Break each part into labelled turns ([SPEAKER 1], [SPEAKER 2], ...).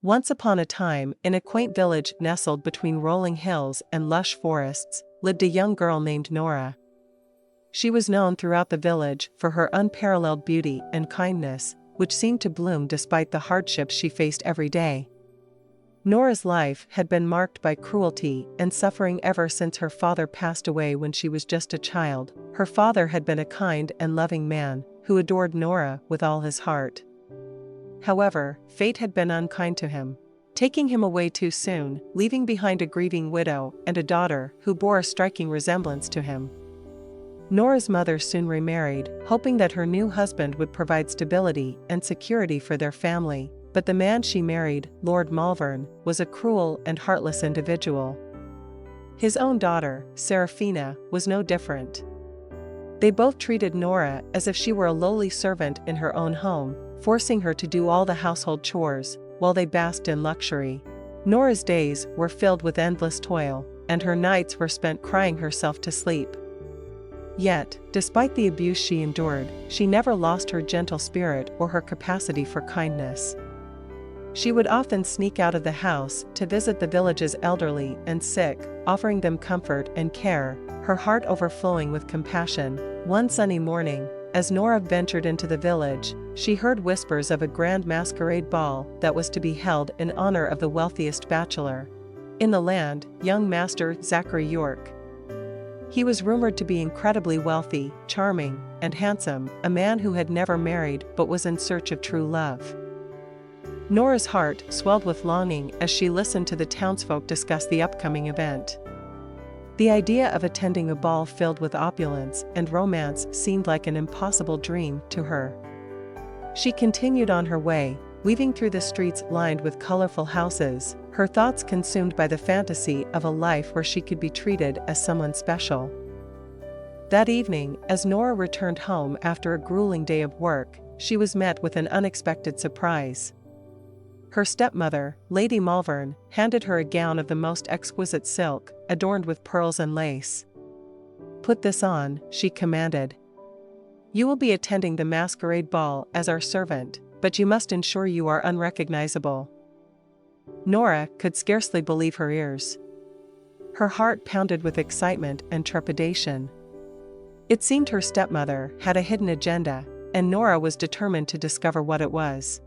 [SPEAKER 1] Once upon a time, in a quaint village nestled between rolling hills and lush forests, lived a young girl named Nora. She was known throughout the village for her unparalleled beauty and kindness, which seemed to bloom despite the hardships she faced every day. Nora's life had been marked by cruelty and suffering ever since her father passed away when she was just a child. Her father had been a kind and loving man who adored Nora with all his heart. However, fate had been unkind to him, taking him away too soon, leaving behind a grieving widow and a daughter who bore a striking resemblance to him. Nora's mother soon remarried, hoping that her new husband would provide stability and security for their family, but the man she married, Lord Malvern, was a cruel and heartless individual. His own daughter, Seraphina, was no different. They both treated Nora as if she were a lowly servant in her own home, forcing her to do all the household chores, while they basked in luxury. Nora's days were filled with endless toil, and her nights were spent crying herself to sleep. Yet, despite the abuse she endured, she never lost her gentle spirit or her capacity for kindness. She would often sneak out of the house to visit the village's elderly and sick, offering them comfort and care, her heart overflowing with compassion. One sunny morning, as Nora ventured into the village, she heard whispers of a grand masquerade ball that was to be held in honor of the wealthiest bachelor in the land, young Master Zachary York. He was rumored to be incredibly wealthy, charming, and handsome, a man who had never married but was in search of true love. Nora's heart swelled with longing as she listened to the townsfolk discuss the upcoming event. The idea of attending a ball filled with opulence and romance seemed like an impossible dream to her. She continued on her way, weaving through the streets lined with colorful houses, her thoughts consumed by the fantasy of a life where she could be treated as someone special. That evening, as Nora returned home after a grueling day of work, she was met with an unexpected surprise. Her stepmother, Lady Malvern, handed her a gown of the most exquisite silk, adorned with pearls and lace. "Put this on," she commanded. "You will be attending the masquerade ball as our servant, but you must ensure you are unrecognizable." Nora could scarcely believe her ears. Her heart pounded with excitement and trepidation. It seemed her stepmother had a hidden agenda, and Nora was determined to discover what it was.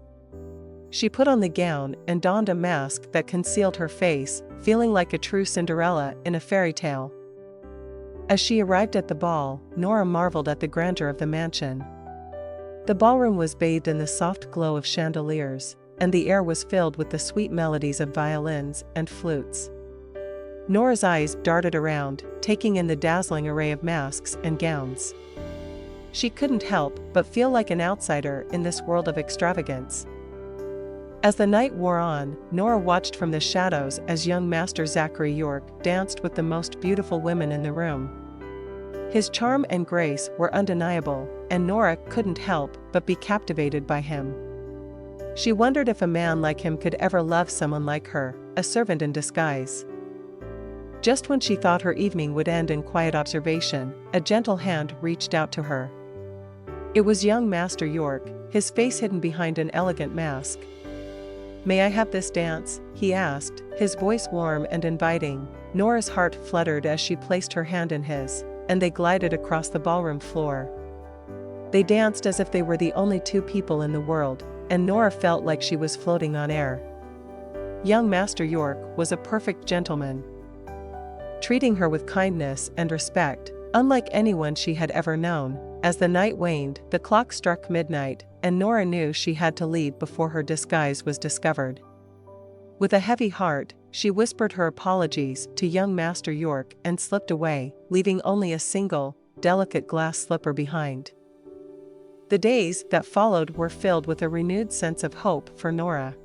[SPEAKER 1] She put on the gown and donned a mask that concealed her face, feeling like a true Cinderella in a fairy tale. As she arrived at the ball, Nora marveled at the grandeur of the mansion. The ballroom was bathed in the soft glow of chandeliers, and the air was filled with the sweet melodies of violins and flutes. Nora's eyes darted around, taking in the dazzling array of masks and gowns. She couldn't help but feel like an outsider in this world of extravagance. As the night wore on, Nora watched from the shadows as young Master Zachary York danced with the most beautiful women in the room. His charm and grace were undeniable, and Nora couldn't help but be captivated by him. She wondered if a man like him could ever love someone like her, a servant in disguise. Just when she thought her evening would end in quiet observation, a gentle hand reached out to her. It was young Master York, his face hidden behind an elegant mask. "May I have this dance?" he asked, his voice warm and inviting. Nora's heart fluttered as she placed her hand in his, and they glided across the ballroom floor. They danced as if they were the only two people in the world, and Nora felt like she was floating on air. Young Master York was a perfect gentleman, treating her with kindness and respect, unlike anyone she had ever known. As the night waned, the clock struck midnight, and Nora knew she had to leave before her disguise was discovered. With a heavy heart, she whispered her apologies to young Master York and slipped away, leaving only a single, delicate glass slipper behind. The days that followed were filled with a renewed sense of hope for Nora.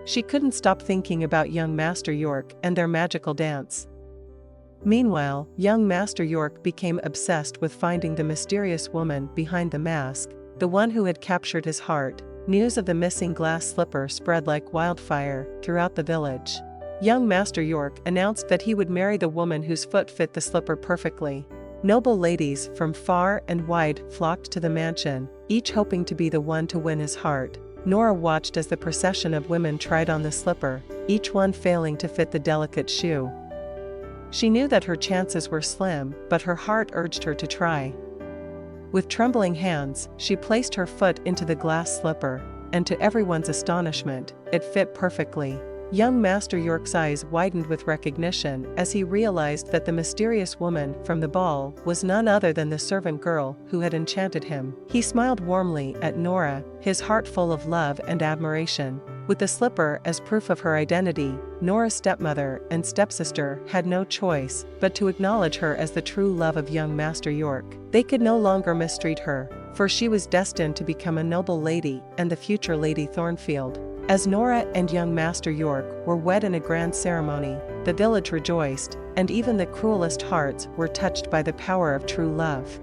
[SPEAKER 1] She couldn't stop thinking about young Master York and their magical dance. Meanwhile, young Master York became obsessed with finding the mysterious woman behind the mask, the one who had captured his heart. News of the missing glass slipper spread like wildfire throughout the village. Young Master York announced that he would marry the woman whose foot fit the slipper perfectly. Noble ladies from far and wide flocked to the mansion, each hoping to be the one to win his heart. Nora watched as the procession of women tried on the slipper, each one failing to fit the delicate shoe. She knew that her chances were slim, but her heart urged her to try. With trembling hands, she placed her foot into the glass slipper, and to everyone's astonishment, it fit perfectly. Young Master York's eyes widened with recognition as he realized that the mysterious woman from the ball was none other than the servant girl who had enchanted him. He smiled warmly at Nora, his heart full of love and admiration. With the slipper as proof of her identity, Nora's stepmother and stepsister had no choice but to acknowledge her as the true love of young Master York. They could no longer mistreat her, for she was destined to become a noble lady and the future Lady Thornfield. As Nora and young Master York were wed in a grand ceremony, the village rejoiced, and even the cruelest hearts were touched by the power of true love.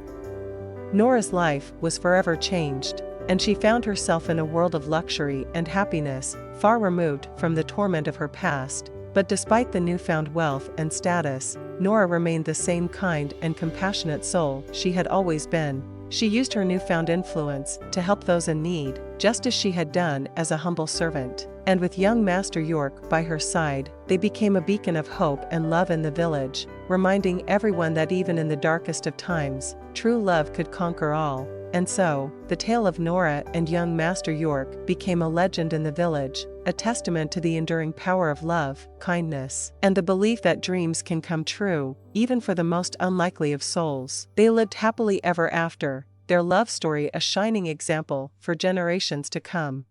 [SPEAKER 1] Nora's life was forever changed, and she found herself in a world of luxury and happiness, far removed from the torment of her past. But despite the newfound wealth and status, Nora remained the same kind and compassionate soul she had always been. She used her newfound influence to help those in need, just as she had done as a humble servant. And with young Master York by her side, they became a beacon of hope and love in the village, reminding everyone that even in the darkest of times, true love could conquer all. And so, the tale of Nora and young Master York became a legend in the village, a testament to the enduring power of love, kindness, and the belief that dreams can come true, even for the most unlikely of souls. They lived happily ever after, their love story a shining example for generations to come.